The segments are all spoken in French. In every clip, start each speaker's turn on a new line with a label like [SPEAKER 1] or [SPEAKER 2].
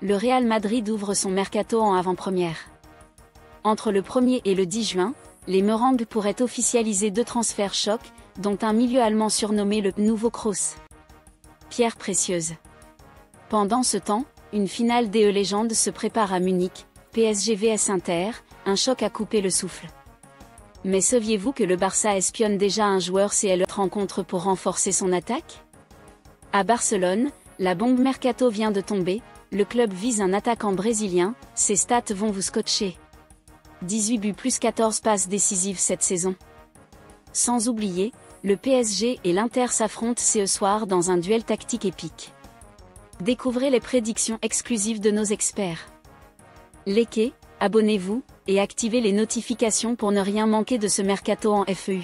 [SPEAKER 1] le Real Madrid ouvre son mercato en avant-première. Entre le 1er et le 10 juin, les Merengues pourraient officialiser 2 transferts chocs, dont un milieu allemand surnommé le « Nouveau Kroos ». Pierre précieuse. Pendant ce temps, une finale des légendes se prépare à Munich, PSG vs Inter, un choc à couper le souffle. Mais saviez-vous que le Barça espionne déjà un joueur CL rencontre pour renforcer son attaque? À Barcelone, la bombe mercato vient de tomber, le club vise un attaquant brésilien, ses stats vont vous scotcher. 18 buts plus 14 passes décisives cette saison. Sans oublier, le PSG et l'Inter s'affrontent ce soir dans un duel tactique épique. Découvrez les prédictions exclusives de nos experts. Likez, abonnez-vous, et activez les notifications pour ne rien manquer de ce mercato en FEU.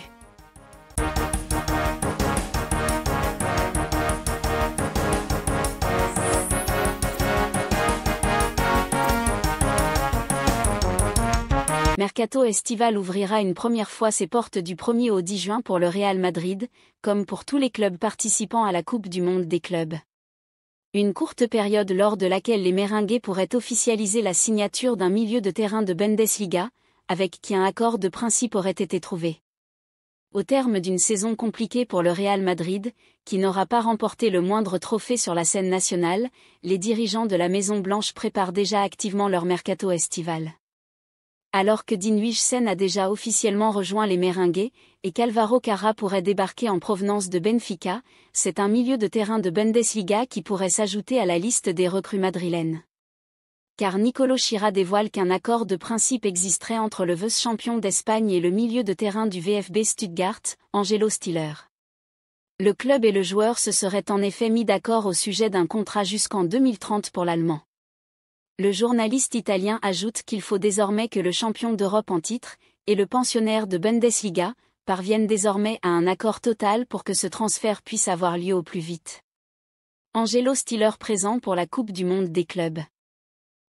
[SPEAKER 1] Mercato estival ouvrira une première fois ses portes du 1er au 10 juin pour le Real Madrid, comme pour tous les clubs participant à la Coupe du Monde des clubs. Une courte période lors de laquelle les Merengues pourraient officialiser la signature d'un milieu de terrain de Bundesliga, avec qui un accord de principe aurait été trouvé. Au terme d'une saison compliquée pour le Real Madrid, qui n'aura pas remporté le moindre trophée sur la scène nationale, les dirigeants de la Maison Blanche préparent déjà activement leur mercato estival. Alors que Dean Huijsen a déjà officiellement rejoint les Merengues, et qu'Alvaro Carra pourrait débarquer en provenance de Benfica, c'est un milieu de terrain de Bundesliga qui pourrait s'ajouter à la liste des recrues madrilènes. Car Nicolo Schira dévoile qu'un accord de principe existerait entre le vice-champion d'Espagne et le milieu de terrain du VfB Stuttgart, Angelo Stiller. Le club et le joueur se seraient en effet mis d'accord au sujet d'un contrat jusqu'en 2030 pour l'Allemand. Le journaliste italien ajoute qu'il faut désormais que le champion d'Europe en titre, et le pensionnaire de Bundesliga, parviennent désormais à un accord total pour que ce transfert puisse avoir lieu au plus vite. Angelo Stiller présent pour la Coupe du Monde des clubs.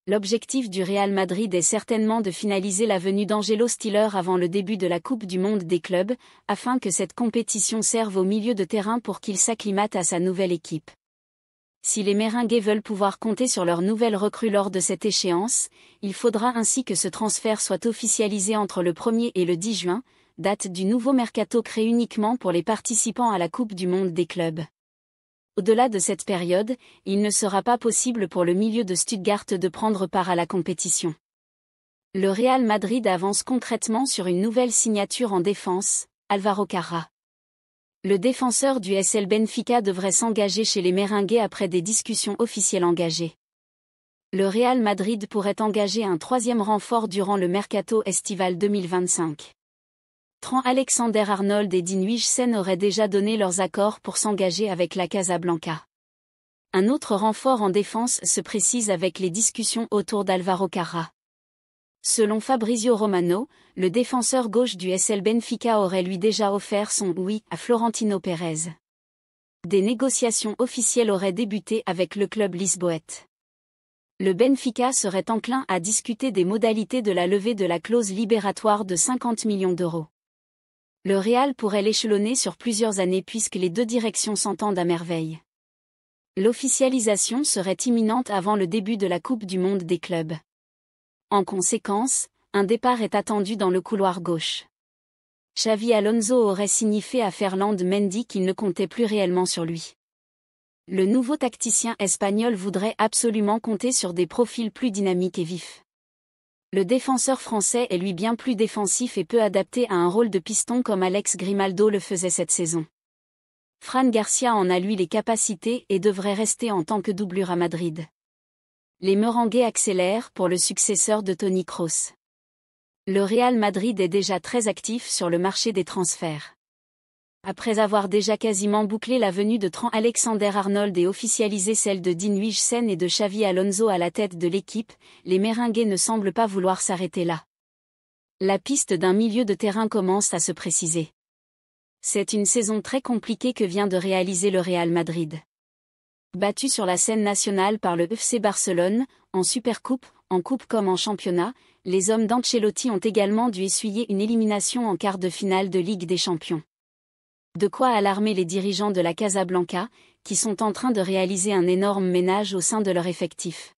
[SPEAKER 1] L'objectif du Real Madrid est certainement de finaliser la venue d'Angelo Stiller avant le début de la Coupe du Monde des clubs, afin que cette compétition serve au milieu de terrain pour qu'il s'acclimate à sa nouvelle équipe. Si les Merengues veulent pouvoir compter sur leur nouvelle recrue lors de cette échéance, il faudra ainsi que ce transfert soit officialisé entre le 1er et le 10 juin, date du nouveau mercato créé uniquement pour les participants à la Coupe du Monde des clubs. Au-delà de cette période, il ne sera pas possible pour le milieu de Stuttgart de prendre part à la compétition. Le Real Madrid avance concrètement sur une nouvelle signature en défense, Alvaro Carra. Le défenseur du SL Benfica devrait s'engager chez les Merengues après des discussions officielles engagées. Le Real Madrid pourrait engager un 3e renfort durant le mercato estival 2025. Trent Alexander-Arnold et Dean Huijsen auraient déjà donné leurs accords pour s'engager avec la Casablanca. Un autre renfort en défense se précise avec les discussions autour d'Alvaro Carra. Selon Fabrizio Romano, le défenseur gauche du SL Benfica aurait lui déjà offert son « oui » à Florentino Pérez. Des négociations officielles auraient débuté avec le club lisboète. Le Benfica serait enclin à discuter des modalités de la levée de la clause libératoire de 50 millions d'euros. Le Real pourrait l'échelonner sur plusieurs années puisque les deux directions s'entendent à merveille. L'officialisation serait imminente avant le début de la Coupe du Monde des clubs. En conséquence, un départ est attendu dans le couloir gauche. Xavi Alonso aurait signifié à Ferland Mendy qu'il ne comptait plus réellement sur lui. Le nouveau tacticien espagnol voudrait absolument compter sur des profils plus dynamiques et vifs. Le défenseur français est lui bien plus défensif et peu adapté à un rôle de piston comme Alex Grimaldo le faisait cette saison. Fran Garcia en a lui les capacités et devrait rester en tant que doublure à Madrid. Les Merengues accélèrent pour le successeur de Toni Kroos. Le Real Madrid est déjà très actif sur le marché des transferts. Après avoir déjà quasiment bouclé la venue de Trent Alexander-Arnold et officialisé celle de Dean Huijsen et de Xavi Alonso à la tête de l'équipe, les Merengues ne semblent pas vouloir s'arrêter là. La piste d'un milieu de terrain commence à se préciser. C'est une saison très compliquée que vient de réaliser le Real Madrid. Battu sur la scène nationale par le FC Barcelone, en Supercoupe, en Coupe comme en championnat, les hommes d'Ancelotti ont également dû essuyer une élimination en quart de finale de Ligue des Champions. De quoi alarmer les dirigeants de la Casablanca, qui sont en train de réaliser un énorme ménage au sein de leur effectif.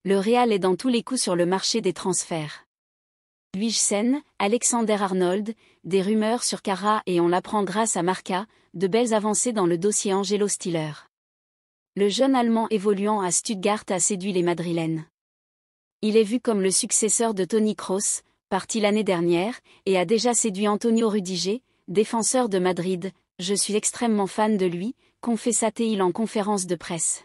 [SPEAKER 1] Le Real est dans tous les coups sur le marché des transferts. Huijsen, Alexander-Arnold, des rumeurs sur Kara et on l'apprend grâce à Marca, de belles avancées dans le dossier Angelo Stiller. Le jeune Allemand évoluant à Stuttgart a séduit les Madrilènes. Il est vu comme le successeur de Toni Kroos, parti l'année dernière, et a déjà séduit Antonio Rudiger, défenseur de Madrid. Je suis extrêmement fan de lui, confessa-t-il en conférence de presse.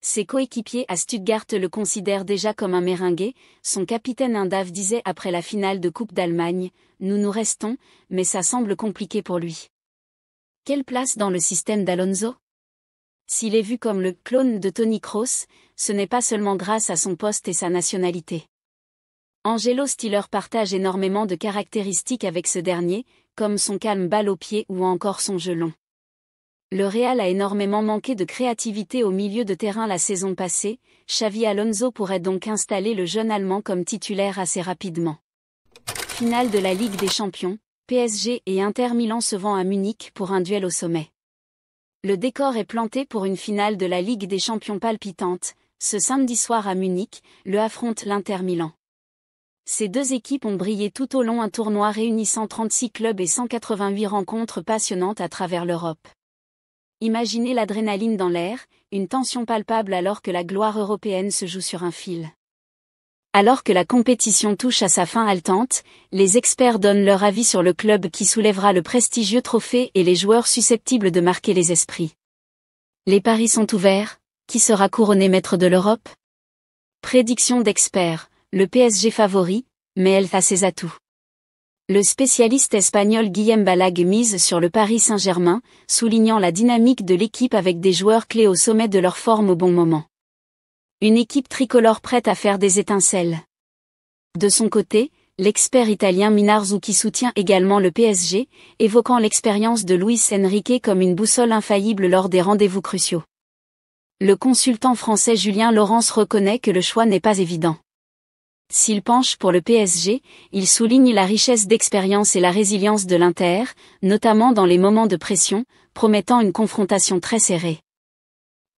[SPEAKER 1] Ses coéquipiers à Stuttgart le considèrent déjà comme un méringué, son capitaine Indaf disait après la finale de Coupe d'Allemagne, « Nous restons, mais ça semble compliqué pour lui. » Quelle place dans le système d'Alonso ? S'il est vu comme le clone de Toni Kroos, ce n'est pas seulement grâce à son poste et sa nationalité. Angelo Stiller partage énormément de caractéristiques avec ce dernier, comme son calme balle au pied ou encore son jeu long. Le Real a énormément manqué de créativité au milieu de terrain la saison passée, Xavi Alonso pourrait donc installer le jeune Allemand comme titulaire assez rapidement. Finale de la Ligue des Champions, PSG et Inter Milan se vend à Munich pour un duel au sommet. Le décor est planté pour une finale de la Ligue des Champions palpitante. Ce samedi soir à Munich, le affronte l'Inter Milan. Ces deux équipes ont brillé tout au long un tournoi réunissant 36 clubs et 188 rencontres passionnantes à travers l'Europe. Imaginez l'adrénaline dans l'air, une tension palpable alors que la gloire européenne se joue sur un fil. Alors que la compétition touche à sa fin haletante, les experts donnent leur avis sur le club qui soulèvera le prestigieux trophée et les joueurs susceptibles de marquer les esprits. Les paris sont ouverts, qui sera couronné maître de l'Europe ? Prédiction d'experts, le PSG favori, mais elle a ses atouts. Le spécialiste espagnol Guillem Balag mise sur le Paris Saint-Germain, soulignant la dynamique de l'équipe avec des joueurs clés au sommet de leur forme au bon moment. Une équipe tricolore prête à faire des étincelles. De son côté, l'expert italien Minarzuki soutient également le PSG, évoquant l'expérience de Luis Enrique comme une boussole infaillible lors des rendez-vous cruciaux. Le consultant français Julien Laurence reconnaît que le choix n'est pas évident. S'il penche pour le PSG, il souligne la richesse d'expérience et la résilience de l'Inter, notamment dans les moments de pression, promettant une confrontation très serrée.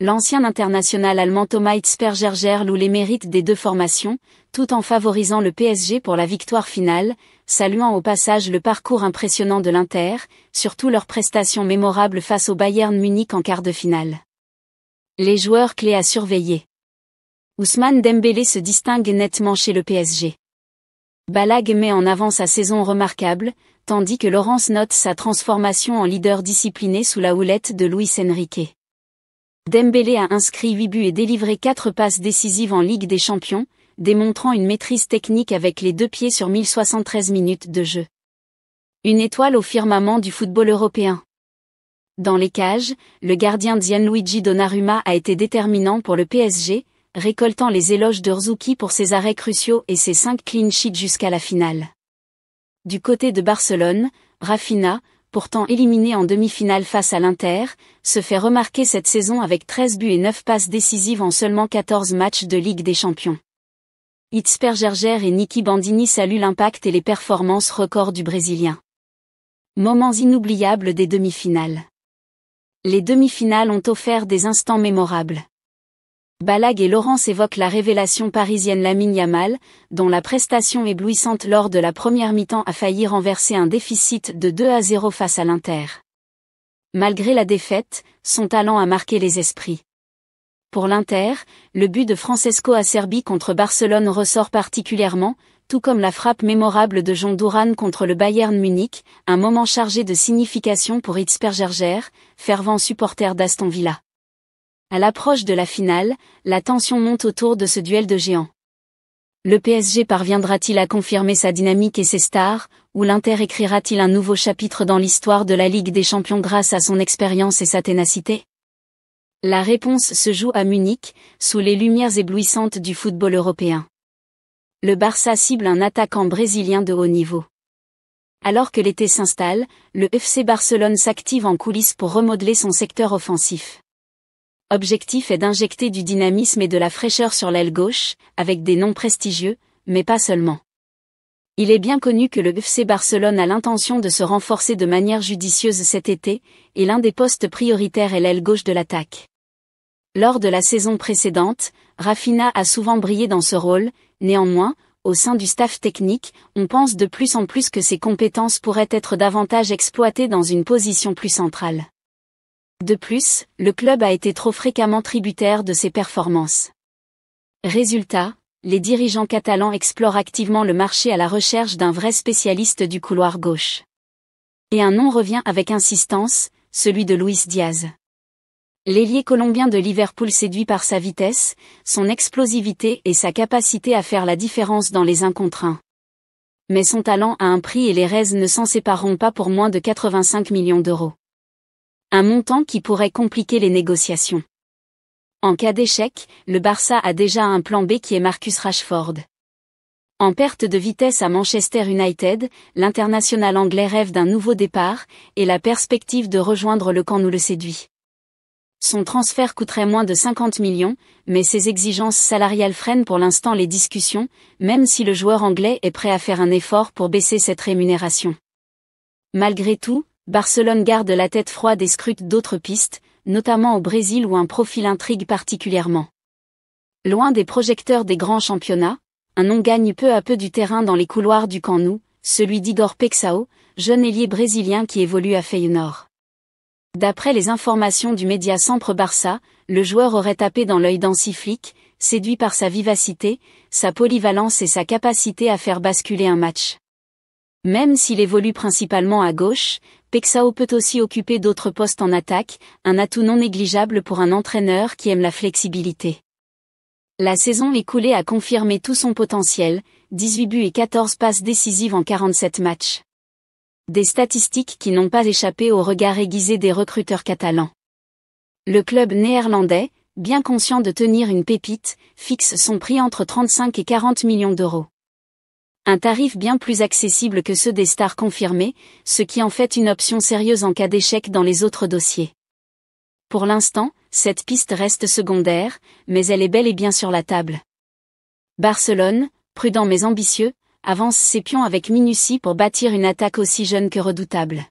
[SPEAKER 1] L'ancien international allemand Thomas Hitzberger loue les mérites des deux formations, tout en favorisant le PSG pour la victoire finale, saluant au passage le parcours impressionnant de l'Inter, surtout leurs prestations mémorables face au Bayern Munich en quart de finale. Les joueurs clés à surveiller. Ousmane Dembélé se distingue nettement chez le PSG. Balag met en avant sa saison remarquable, tandis que Laurence note sa transformation en leader discipliné sous la houlette de Luis Enrique. Dembélé a inscrit 8 buts et délivré 4 passes décisives en Ligue des Champions, démontrant une maîtrise technique avec les deux pieds sur 1073 minutes de jeu. Une étoile au firmament du football européen. Dans les cages, le gardien Gianluigi Donnarumma a été déterminant pour le PSG, récoltant les éloges de Rzuki pour ses arrêts cruciaux et ses 5 clean sheets jusqu'à la finale. Du côté de Barcelone, Rafinha, pourtant éliminé en demi-finale face à l'Inter, se fait remarquer cette saison avec 13 buts et 9 passes décisives en seulement 14 matchs de Ligue des Champions. Hitzberger et Niki Bandini saluent l'impact et les performances records du Brésilien. Moments inoubliables des demi-finales. Les demi-finales ont offert des instants mémorables. Balag et Laurence évoquent la révélation parisienne Lamine Yamal, dont la prestation éblouissante lors de la première mi-temps a failli renverser un déficit de 2-0 face à l'Inter. Malgré la défaite, son talent a marqué les esprits. Pour l'Inter, le but de Francesco Acerbi contre Barcelone ressort particulièrement, tout comme la frappe mémorable de John Duran contre le Bayern Munich, un moment chargé de signification pour Hitzberger, fervent supporter d'Aston Villa. À l'approche de la finale, la tension monte autour de ce duel de géants. Le PSG parviendra-t-il à confirmer sa dynamique et ses stars, ou l'Inter écrira-t-il un nouveau chapitre dans l'histoire de la Ligue des Champions grâce à son expérience et sa ténacité ? La réponse se joue à Munich, sous les lumières éblouissantes du football européen. Le Barça cible un attaquant brésilien de haut niveau. Alors que l'été s'installe, le FC Barcelone s'active en coulisses pour remodeler son secteur offensif. Objectif est d'injecter du dynamisme et de la fraîcheur sur l'aile gauche, avec des noms prestigieux, mais pas seulement. Il est bien connu que le FC Barcelone a l'intention de se renforcer de manière judicieuse cet été, et l'un des postes prioritaires est l'aile gauche de l'attaque. Lors de la saison précédente, Raphinha a souvent brillé dans ce rôle, néanmoins, au sein du staff technique, on pense de plus en plus que ses compétences pourraient être davantage exploitées dans une position plus centrale. De plus, le club a été trop fréquemment tributaire de ses performances. Résultat, les dirigeants catalans explorent activement le marché à la recherche d'un vrai spécialiste du couloir gauche. Et un nom revient avec insistance, celui de Luis Diaz. L'ailier colombien de Liverpool séduit par sa vitesse, son explosivité et sa capacité à faire la différence dans les 1 contre 1. Mais son talent a un prix et les Reds ne s'en sépareront pas pour moins de 85 millions d'euros. Un montant qui pourrait compliquer les négociations. En cas d'échec, le Barça a déjà un plan B qui est Marcus Rashford. En perte de vitesse à Manchester United, l'international anglais rêve d'un nouveau départ, et la perspective de rejoindre le camp nous le séduit. Son transfert coûterait moins de 50 millions, mais ses exigences salariales freinent pour l'instant les discussions, même si le joueur anglais est prêt à faire un effort pour baisser cette rémunération. Malgré tout, Barcelone garde la tête froide et scrute d'autres pistes, notamment au Brésil où un profil intrigue particulièrement. Loin des projecteurs des grands championnats, un nom gagne peu à peu du terrain dans les couloirs du Camp Nou, celui d'Igor Peixao, jeune ailier brésilien qui évolue à Feyenoord. D'après les informations du média Sempre Barça, le joueur aurait tapé dans l'œil d'Hansi Flick, séduit par sa vivacité, sa polyvalence et sa capacité à faire basculer un match. Même s'il évolue principalement à gauche, Peixao peut aussi occuper d'autres postes en attaque, un atout non négligeable pour un entraîneur qui aime la flexibilité. La saison écoulée a confirmé tout son potentiel, 18 buts et 14 passes décisives en 47 matchs. Des statistiques qui n'ont pas échappé au regard aiguisé des recruteurs catalans. Le club néerlandais, bien conscient de tenir une pépite, fixe son prix entre 35 et 40 millions d'euros. Un tarif bien plus accessible que ceux des stars confirmées, ce qui en fait une option sérieuse en cas d'échec dans les autres dossiers. Pour l'instant, cette piste reste secondaire, mais elle est bel et bien sur la table. Barcelone, prudent mais ambitieux, avance ses pions avec minutie pour bâtir une attaque aussi jeune que redoutable.